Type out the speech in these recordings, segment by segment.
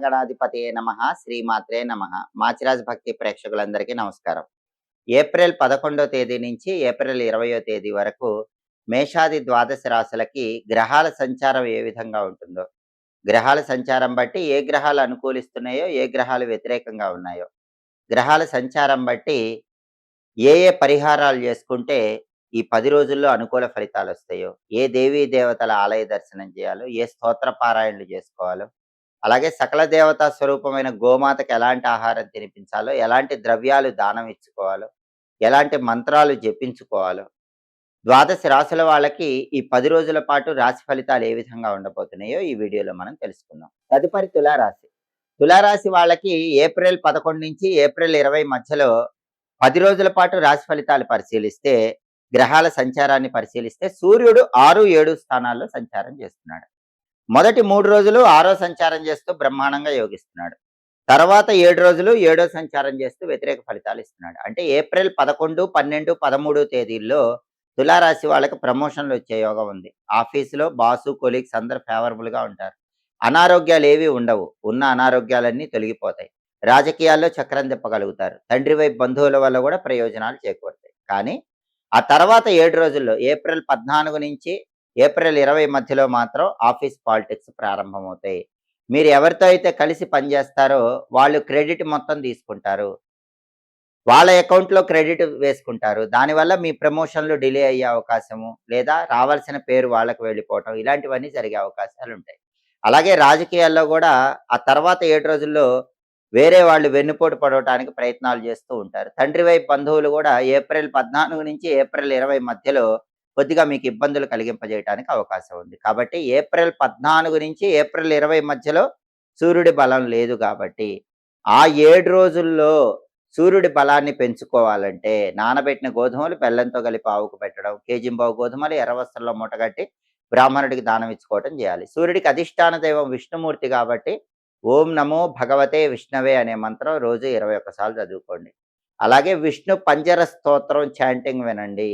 మహాగణాధిపతయే నమః. శ్రీమాత్రే నమః. మాచిరాజ్ భక్తి ప్రేక్షకులందరికీ నమస్కారం. ఏప్రిల్ 11వ తేదీ నుంచి ఏప్రిల్ 20వ తేదీ వరకు మేషాది ద్వాదశ రాశులకి గ్రహాల సంచారం ఏ విధంగా ఉంటుందో, గ్రహాల సంచారం బట్టి ఏ గ్రహాలు అనుకూలిస్తున్నాయో, ఏ గ్రహాలు వ్యతిరేకంగా ఉన్నాయో, గ్రహాల సంచారం బట్టి ఏ ఏ పరిహారాలు చేసుకుంటే ఈ 10 రోజుల్లో అనుకూల ఫలితాలొస్తాయో, ఏ దేవీ దేవతల ఆలయ దర్శనం చేయాలో, ఏ స్తోత్ర పారాయణలు చేసుకోవాలో, అలాగే సకల దేవతా స్వరూపమైన గోమాతకు ఎలాంటి ఆహారం తినిపించాలో, ఎలాంటి ద్రవ్యాలు దానం ఇచ్చుకోవాలో, ఎలాంటి మంత్రాలు జపించుకోవాలో, ద్వాదశ రాశుల వాళ్ళకి ఈ 10 రోజుల పాటు రాశి ఫలితాలు ఏ విధంగా ఉండబోతున్నాయో ఈ వీడియోలో మనం తెలుసుకుందాం. తదుపరి తులారాశి. తులారాశి వాళ్ళకి ఏప్రిల్ 11 నుంచి ఏప్రిల్ 20 మధ్యలో 10 రోజుల పాటు రాశి ఫలితాలు పరిశీలిస్తే, గ్రహాల సంచారాన్ని పరిశీలిస్తే సూర్యుడు 6, 7 స్థానాల్లో సంచారం చేస్తున్నాడు. మొదటి 3 రోజులు 6వ సంచారం చేస్తూ బ్రహ్మాండంగా యోగిస్తున్నాడు. తర్వాత 7 రోజులు 7వ సంచారం చేస్తూ వ్యతిరేక ఫలితాలు ఇస్తున్నాడు. అంటే ఏప్రిల్ 11, 12, 13 తేదీల్లో తులారాశి వాళ్ళకి ప్రమోషన్లు వచ్చే యోగం ఉంది. ఆఫీసులో బాసు, కొలీగ్స్ అందరూ ఫేవరబుల్గా ఉంటారు. అనారోగ్యాలు ఏవి ఉండవు. ఉన్న అనారోగ్యాలన్నీ తొలగిపోతాయి. రాజకీయాల్లో చక్రం తిప్పగలుగుతారు. తండ్రి వైపు బంధువుల వల్ల కూడా ప్రయోజనాలు చేకూరుతాయి. కానీ ఆ తర్వాత 7 రోజుల్లో ఏప్రిల్ 14 నుంచి ఏప్రిల్ 20 మధ్యలో మాత్రం ఆఫీస్ పాలిటిక్స్ ప్రారంభమవుతాయి. మీరు ఎవరితో అయితే కలిసి పనిచేస్తారో వాళ్ళు క్రెడిట్ మొత్తం తీసుకుంటారు. వాళ్ళ అకౌంట్‌లో క్రెడిట్ వేసుకుంటారు. దానివల్ల మీ ప్రమోషన్‌లు డిలే అయ్యే అవకాశము, లేదా రావాల్సిన పేరు వాళ్ళకి వెళ్ళిపోవటం, ఇలాంటివన్నీ జరిగే అవకాశాలుంటాయి. అలాగే రాజకీయాల్లో గూడా ఆ తర్వాత 7 రోజుల్లో వేరే వాళ్ళు వెన్నుపోటు పడటానికి ప్రయత్నాలు చేస్తూ ఉంటారు. తండ్రి వైపు బంధువులు గూడా ఏప్రిల్ 14 నుంచి ఏప్రిల్ 20 మధ్యలో కొద్దిగా మీకు ఇబ్బందులు కలిగింపజేయడానికి అవకాశం ఉంది. కాబట్టి ఏప్రిల్ 14 నుంచి ఏప్రిల్ 20 మధ్యలో సూర్యుడి బలం లేదు కాబట్టి, ఆ 7 రోజుల్లో సూర్యుడి బలాన్ని పెంచుకోవాలంటే నానబెట్టిన గోధుమలు బెల్లంతో కలిపి ఆవుకు పెట్టడం, కేజింబావు గోధుమలు ఎర్ర వస్త్రంలో మూటగట్టి బ్రాహ్మణుడికి దానం ఇచ్చుకోవటం చేయాలి. సూర్యుడికి అధిష్టాన దైవం విష్ణుమూర్తి కాబట్టి ఓం నమో భగవతే విష్ణవే అనే మంత్రం రోజు 21 సార్లు చదువుకోండి. అలాగే విష్ణు పంజర స్తోత్రం చాంటింగ్ వినండి,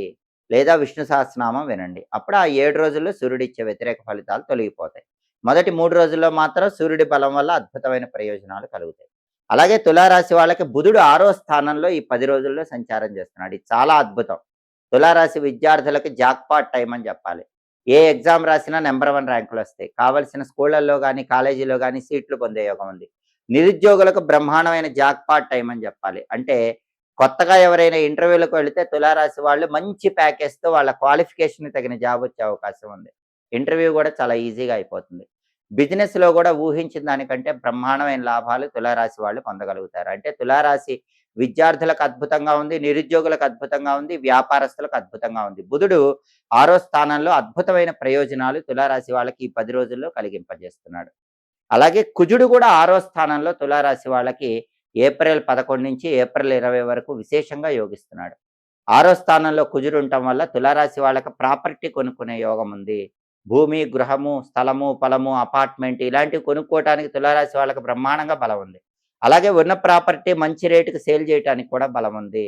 లేదా విష్ణు సహస్రనామం వినండి. అప్పుడు ఆ 7 రోజుల్లో సూర్యుడిచ్చే వ్యతిరేక ఫలితాలు తొలగిపోతాయి. మొదటి 3 రోజుల్లో మాత్రం సూర్యుడి బలం వల్ల అద్భుతమైన ప్రయోజనాలు కలుగుతాయి. అలాగే తులారాశి వాళ్ళకి బుధుడు 6వ స్థానంలో ఈ 10 రోజుల్లో సంచారం చేస్తున్నాడు. ఇది చాలా అద్భుతం. తులారాశి విద్యార్థులకు జాక్పాట్ టైం అని చెప్పాలి. ఏ ఎగ్జామ్ రాసినా నెంబర్ 1 ర్యాంకులు వస్తాయి. కావలసిన స్కూళ్ళల్లో కానీ, కాలేజీలో కానీ సీట్లు పొందే యోగం ఉంది. నిరుద్యోగులకు బ్రహ్మాండమైన జాక్పాట్ టైం అని చెప్పాలి. అంటే కొత్తగా ఎవరైనా ఇంటర్వ్యూలకు వెళితే తులారాశి వాళ్ళు మంచి ప్యాకేజ్‌తో వాళ్ళ క్వాలిఫికేషన్‌కి తగిన జాబ్ వచ్చే అవకాశం ఉంది. ఇంటర్వ్యూ కూడా చాలా ఈజీగా అయిపోతుంది. బిజినెస్‌లో కూడా ఊహించిన దానికంటే బ్రహ్మాండమైన లాభాలు తులారాశి వాళ్ళు పొందగలుగుతారు. అంటే తులారాశి విద్యార్థులకు అద్భుతంగా ఉంది, నిరుద్యోగులకు అద్భుతంగా ఉంది, వ్యాపారస్తులకు అద్భుతంగా ఉంది. బుధుడు 6వ స్థానంలో అద్భుతమైన ప్రయోజనాలు తులారాశి వాళ్ళకి ఈ 10 రోజుల్లో కలిగింపజేస్తున్నాడు. అలాగే కుజుడు కూడా 6వ స్థానంలో తులారాశి వాళ్ళకి ఏప్రిల్ 11 నుంచి ఏప్రిల్ 20 వరకు విశేషంగా యోగిస్తున్నాడు. 6వ స్థానంలో కుజుడు ఉండటం వల్ల తులారాశి వాళ్ళకి ప్రాపర్టీ కొనుక్కునే యోగం ఉంది. భూమి, గృహము, స్థలము, పొలము, అపార్ట్మెంట్ ఇలాంటివి కొనుక్కోవటానికి తులారాశి వాళ్ళకి బ్రహ్మాండంగా బలం ఉంది. అలాగే ఉన్న ప్రాపర్టీ మంచి రేటుకి సేల్ చేయడానికి కూడా బలం ఉంది.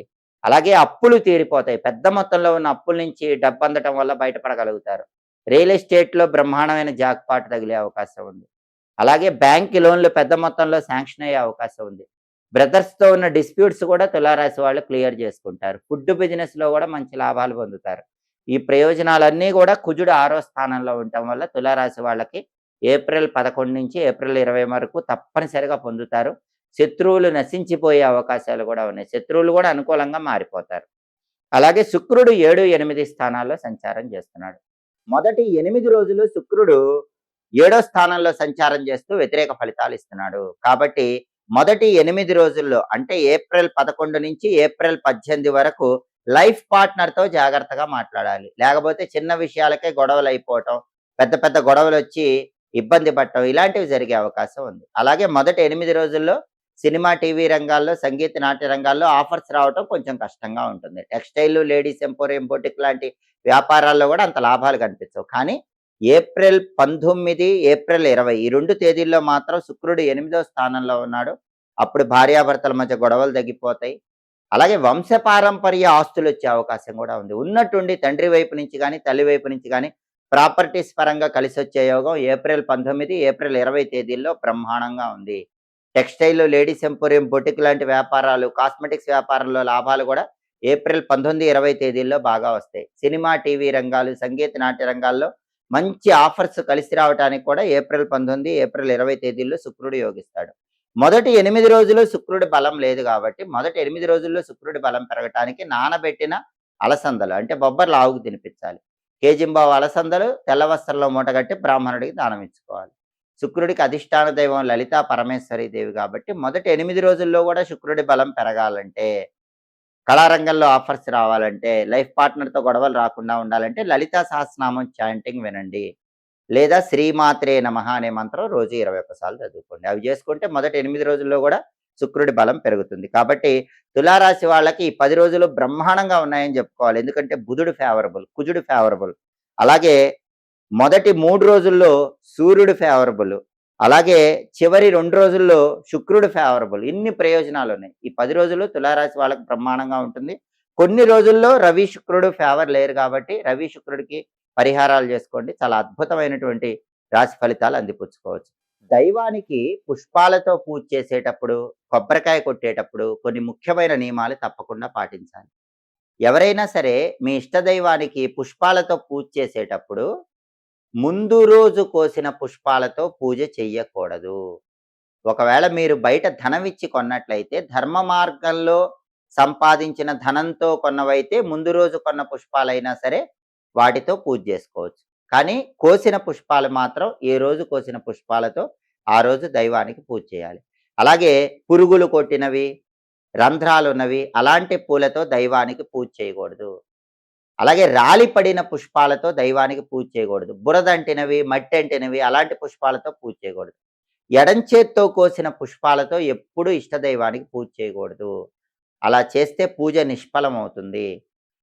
అలాగే అప్పులు తీరిపోతాయి. పెద్ద మొత్తంలో ఉన్న అప్పుల నుంచి డబ్బు అందటం వల్ల బయటపడగలుగుతారు. రియల్ ఎస్టేట్‌లో బ్రహ్మాండమైన జాక్‌పాట్ తగిలే అవకాశం ఉంది. అలాగే బ్యాంక్ లోన్‌లు పెద్ద మొత్తంలో శాంక్షన్ అయ్యే అవకాశం ఉంది. బ్రదర్స్‌తో ఉన్న డిస్ప్యూట్స్ కూడా తులారాశి వాళ్ళు క్లియర్ చేసుకుంటారు. ఫుడ్ బిజినెస్‌లో కూడా మంచి లాభాలు పొందుతారు. ఈ ప్రయోజనాలన్నీ కూడా కుజుడు 6వ స్థానంలో ఉండటం వల్ల తులారాశి వాళ్ళకి ఏప్రిల్ 11 నుంచి ఏప్రిల్ 20 వరకు తప్పనిసరిగా పొందుతారు. శత్రువులు నశించిపోయే అవకాశాలు కూడా ఉన్నాయి. శత్రువులు కూడా అనుకూలంగా మారిపోతారు. అలాగే శుక్రుడు 7, 8 స్థానాల్లో సంచారం చేస్తున్నాడు. మొదటి 8 రోజులు శుక్రుడు 7వ స్థానంలో సంచారం చేస్తూ వ్యతిరేక ఫలితాలు ఇస్తున్నాడు. కాబట్టి మొదటి 8 రోజుల్లో అంటే ఏప్రిల్ 11 నుంచి ఏప్రిల్ 18 వరకు లైఫ్ పార్ట్నర్‌తో జాగ్రత్తగా మాట్లాడాలి. లేకపోతే చిన్న విషయాలకే గొడవలు అయిపోవటం, పెద్ద పెద్ద గొడవలొచ్చి ఇబ్బంది పడటం ఇలాంటివి జరిగే అవకాశం ఉంది. అలాగే మొదటి 8 రోజుల్లో సినిమా, టీవీ రంగాల్లో, సంగీత, నాట్య రంగాల్లో ఆఫర్స్ రావటం కొంచెం కష్టంగా ఉంటుంది. టెక్స్‌టైల్, లేడీస్ ఎంపోరియం, బొటిక్ లాంటి వ్యాపారాల్లో కూడా అంత లాభాలు కనిపించవు. కానీ ఏప్రిల్ 19, ఏప్రిల్ 20 ఈ 2 తేదీల్లో మాత్రం శుక్రుడు 8వ స్థానంలో ఉన్నాడు. అప్పుడు భార్యాభర్తల మధ్య గొడవలు తగ్గిపోతాయి. అలాగే వంశపారంపర్య ఆస్తులు వచ్చే అవకాశం కూడా ఉంది. ఉన్నట్టుండి తండ్రి వైపు నుంచి కానీ, తల్లి వైపు నుంచి కానీ ప్రాపర్టీస్ పరంగా కలిసొచ్చే యోగం ఏప్రిల్ 19, ఏప్రిల్ 20 తేదీల్లో బ్రహ్మాండంగా ఉంది. టెక్స్‌టైల్, లేడీస్ ఎంపోరియం, బొటిక్ లాంటి వ్యాపారాలు, కాస్మెటిక్స్ వ్యాపారంలో లాభాలు గూడా ఏప్రిల్ 19, 20 తేదీల్లో బాగా వస్తాయి. సినిమా, టీవీ రంగాలు, సంగీత, నాట్య రంగాల్లో మంచి ఆఫర్స్ కలిసి రావటానికి కూడా ఏప్రిల్ 19, ఏప్రిల్ 20 తేదీల్లో శుక్రుడు యోగిస్తాడు. మొదటి 8 రోజులు శుక్రుడి బలం లేదు గాబట్టి, మొదటి 8 రోజుల్లో శుక్రుడి బలం పెరగటానికి నానబెట్టిన అలసందలు అంటే బొబ్బర్లు ఆవుకు తినిపించాలి. కేజింబావు అలసందలు తెల్ల వస్త్రంలో మూటగట్టి బ్రాహ్మణుడికి దానం ఇచ్చుకోవాలి. శుక్రుడికి అధిష్టాన దైవం లలితా పరమేశ్వరి దేవి కాబట్టి మొదటి 8 రోజుల్లో గూడా శుక్రుడి బలం పెరగాలంటే, కళారంగంలో ఆఫర్స్ రావాలంటే, లైఫ్ పార్ట్నర్‌తో గొడవలు రాకుండా ఉండాలంటే లలితా సహస్రనామం చాంటింగ్ వినండి. లేదా శ్రీమాత్రే నమః అనే మంత్రం రోజు 21 సార్లు చదువుకోండి. అవి చేసుకుంటే మొదటి 8 రోజుల్లో గూడా శుక్రుడి బలం పెరుగుతుంది. కాబట్టి తులారాశి వాళ్ళకి ఈ 10 రోజులు బ్రహ్మాండంగా ఉన్నాయని చెప్పుకోవాలి. ఎందుకంటే బుధుడు ఫేవరబుల్, కుజుడు ఫేవరబుల్. అలాగే మొదటి 3 రోజుల్లో సూర్యుడు ఫేవరబుల్. అలాగే చివరి 2 రోజుల్లో శుక్రుడు ఫేవరబుల్. ఇన్ని ప్రయోజనాలున్నాయి. ఈ 10 రోజులు తులారాశి వాళ్ళకి బ్రహ్మాండంగా ఉంటుంది. కొన్ని రోజుల్లో రవి, శుక్రుడు ఫేవర్ లేరు కాబట్టి రవి, శుక్రుడికి పరిహారాలు చేసుకోండి. చాలా అద్భుతమైనటువంటి రాశి ఫలితాలు అందిపుచ్చుకోవచ్చు. దైవానికి పుష్పాలతో పూజ చేసేటప్పుడు, కొబ్బరికాయ కొట్టేటప్పుడు కొన్ని ముఖ్యమైన నియమాలు తప్పకుండా పాటించాలి. ఎవరైనా సరే మీ ఇష్ట దైవానికి పుష్పాలతో పూజ చేసేటప్పుడు ముందు రోజు కోసిన పుష్పాలతో పూజ చెయ్యకూడదు. ఒకవేళ మీరు బయట ధనమిచ్చి కొన్నట్లయితే ధర్మ మార్గంలో సంపాదించిన ధనంతో కొన్నవైతే ముందు రోజు కొన్న పుష్పాలైనా సరే వాటితో పూజ చేసుకోవచ్చు. కానీ కోసిన పుష్పాలు మాత్రం ఏ రోజు కోసిన పుష్పాలతో ఆ రోజు దైవానికి పూజ చేయాలి. అలాగే పురుగులు కొట్టినవి, రంధ్రాలున్నవి అలాంటి పూలతో దైవానికి పూజ చేయకూడదు. అలాగే రాలిపడిన పుష్పాలతో దైవానికి పూజ చేయకూడదు. బురదంటినవి, మట్టి అంటినవి అలాంటి పుష్పాలతో పూజ చేయకూడదు. ఎడం చేత్తో కోసిన పుష్పాలతో ఎప్పుడూ ఇష్టదైవానికి పూజ చేయకూడదు. అలా చేస్తే పూజ నిష్ఫలమవుతుంది.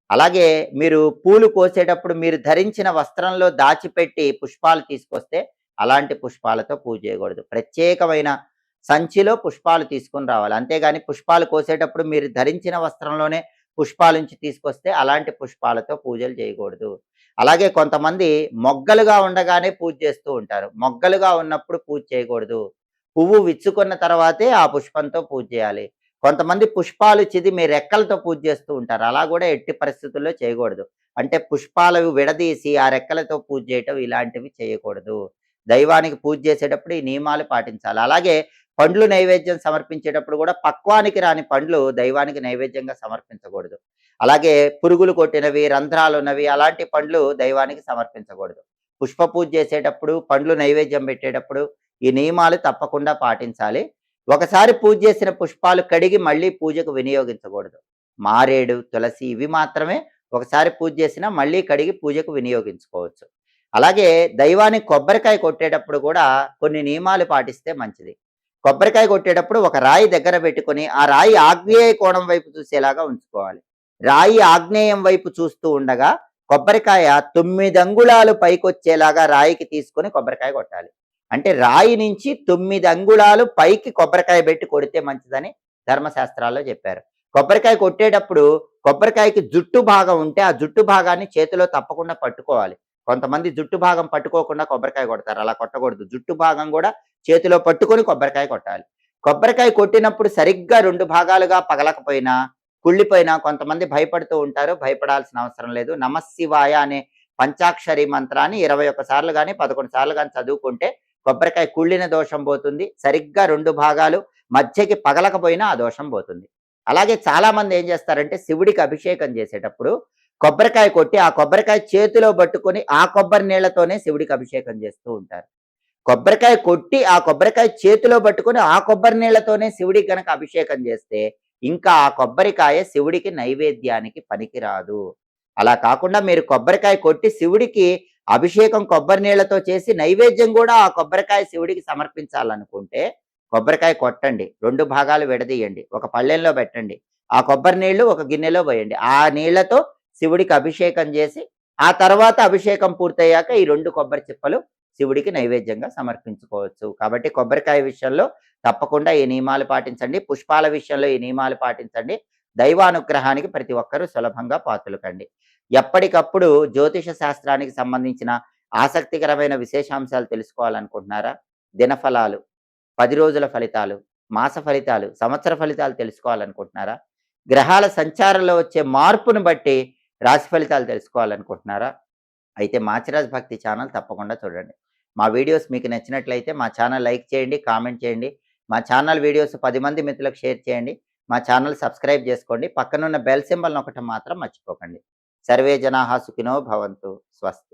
అలాగే మీరు పూలు కోసేటప్పుడు మీరు ధరించిన వస్త్రంలో దాచిపెట్టి పుష్పాలు తీసుకొస్తే అలాంటి పుష్పాలతో పూజ చేయకూడదు. ప్రత్యేకమైన సంచిలో పుష్పాలు తీసుకొని రావాలి. అంతేగాని పుష్పాలు కోసేటప్పుడు మీరు ధరించిన వస్త్రంలోనే పుష్పాలుంచి తీసుకొస్తే అలాంటి పుష్పాలతో పూజలు చేయకూడదు. అలాగే కొంతమంది మొగ్గలుగా ఉండగానే పూజ చేస్తూ ఉంటారు. మొగ్గలుగా ఉన్నప్పుడు పూజ చేయకూడదు. పువ్వు విచ్చుకున్న తర్వాతే ఆ పుష్పంతో పూజ చేయాలి. కొంతమంది పుష్పాలు చిదిమి రెక్కలతో పూజ చేస్తూ ఉంటారు. అలా కూడా ఎట్టి పరిస్థితుల్లో చేయకూడదు. అంటే పుష్పాలు విడదీసి ఆ రెక్కలతో పూజ చేయటం ఇలాంటివి చేయకూడదు. దైవానికి పూజ చేసేటప్పుడు ఈ నియమాలు పాటించాలి. అలాగే పండ్లు నైవేద్యం సమర్పించేటప్పుడు కూడా పక్వానికి రాని పండ్లు దైవానికి నైవేద్యంగా సమర్పించకూడదు. అలాగే పురుగులు కొట్టినవి, రంధ్రాలున్నవి అలాంటి పండ్లు దైవానికి సమర్పించకూడదు. పుష్ప పూజ చేసేటప్పుడు, పండ్లు నైవేద్యం పెట్టేటప్పుడు ఈ నియమాలు తప్పకుండా పాటించాలి. ఒకసారి పూజ చేసిన పుష్పాలు కడిగి మళ్ళీ పూజకు వినియోగించకూడదు. మారేడు, తులసి ఇవి మాత్రమే ఒకసారి పూజ చేసినా మళ్ళీ కడిగి పూజకు వినియోగించుకోవచ్చు. అలాగే దైవానికి కొబ్బరికాయ కొట్టేటప్పుడు కూడా కొన్ని నియమాలు పాటిస్తే మంచిది. కొబ్బరికాయ కొట్టేటప్పుడు ఒక రాయి దగ్గర పెట్టుకొని ఆ రాయి ఆగ్నేయ కోణం వైపు చూసేలాగా ఉంచుకోవాలి. రాయి ఆగ్నేయం వైపు చూస్తూ ఉండగా కొబ్బరికాయ 9 అంగుళాలు పైకొచ్చేలాగా రాయికి తీసుకొని కొబ్బరికాయ కొట్టాలి. అంటే రాయి నుంచి 9 అంగుళాలు పైకి కొబ్బరికాయ పెట్టి కొడితే మంచిదని ధర్మశాస్త్రాల్లో చెప్పారు. కొబ్బరికాయ కొట్టేటప్పుడు కొబ్బరికాయకి జుట్టు భాగం ఉంటే ఆ జుట్టు భాగాన్ని చేతిలో తప్పకుండా పట్టుకోవాలి. కొంతమంది జుట్టు భాగం పట్టుకోకుండా కొబ్బరికాయ కొడతారు. అలా కొట్టకూడదు. జుట్టు భాగం కూడా చేతిలో పట్టుకొని కొబ్బరికాయ కొట్టాలి. కొబ్బరికాయ కొట్టినప్పుడు సరిగ్గా 2 భాగాలుగా పగలకపోయినా, కుళ్ళిపోయినా కొంతమంది భయపడుతూ ఉంటారు. భయపడాల్సిన అవసరం లేదు. నమఃశివాయ అనే పంచాక్షరి మంత్రాన్ని 21 సార్లు గాని, 11 సార్లు గాని చదువుకుంటే కొబ్బరికాయ కుళ్ళిన దోషం పోతుంది. సరిగ్గా 2 భాగాలు మధ్యకి పగలకపోయినా ఆ దోషం పోతుంది. అలాగే చాలా మంది ఏం చేస్తారంటే శివుడికి అభిషేకం చేసేటప్పుడు కొబ్బరికాయ కొట్టి ఆ కొబ్బరికాయ చేతిలో పట్టుకొని ఆ కొబ్బరి నీళ్లతోనే శివుడికి అభిషేకం చేస్తూ ఉంటారు. కొబ్బరికాయ కొట్టి ఆ కొబ్బరికాయ చేతిలో పట్టుకొని ఆ కొబ్బరి నీళ్లతోనే శివుడికి గనక అభిషేకం చేస్తే ఇంకా ఆ కొబ్బరికాయ శివుడికి నైవేద్యానికి పనికిరాదు. అలా కాకుండా మీరు కొబ్బరికాయ కొట్టి శివుడికి అభిషేకం కొబ్బరి నీళ్లతో చేసి నైవేద్యం కూడా ఆ కొబ్బరికాయ శివుడికి సమర్పించాలనుకుంటే కొబ్బరికాయ కొట్టండి. 2 భాగాలు విడదీయండి. ఒక పళ్ళెంలో పెట్టండి. ఆ కొబ్బరి నీళ్లు ఒక గిన్నెలో పోయండి. ఆ నీళ్లతో శివుడికి అభిషేకం చేసి ఆ తర్వాత అభిషేకం పూర్తయ్యాక ఈ 2 కొబ్బరి చిప్పలు శివుడికి నైవేద్యంగా సమర్పించుకోవచ్చు. కాబట్టి కొబ్బరికాయ విషయంలో తప్పకుండా ఈ నియమాలు పాటించండి. పుష్పాల విషయంలో ఈ నియమాలు పాటించండి. దైవానుగ్రహానికి ప్రతి ఒక్కరూ సులభంగా పాత్రులు కండి. ఎప్పటికప్పుడు జ్యోతిష శాస్త్రానికి సంబంధించిన ఆసక్తికరమైన విశేషాంశాలు తెలుసుకోవాలనుకుంటున్నారా? దినఫలాలు, 10 రోజుల ఫలితాలు, మాస ఫలితాలు, సంవత్సర ఫలితాలు తెలుసుకోవాలనుకుంటున్నారా? గ్రహాల సంచారంలో వచ్చే మార్పును బట్టి రాశి ఫలితాలు తెలుసుకోవాలనుకుంటున్నారా? అయితే మాచిరాజ్ భక్తి ఛానల్ తప్పకుండా చూడండి. మా వీడియోస్ మీకు నచ్చినట్లయితే మా ఛానల్ లైక్ చేయండి, కామెంట్ చేయండి. మా ఛానల్ వీడియోస్ 10 మంది మిత్రులకు షేర్ చేయండి. మా ఛానల్ సబ్స్క్రైబ్ చేసుకోండి. పక్కనున్న బెల్ సింబల్ నొక్కటం మాత్రం మర్చిపోకండి. సర్వే జనాః సుఖినో భవంతు. స్వస్తి.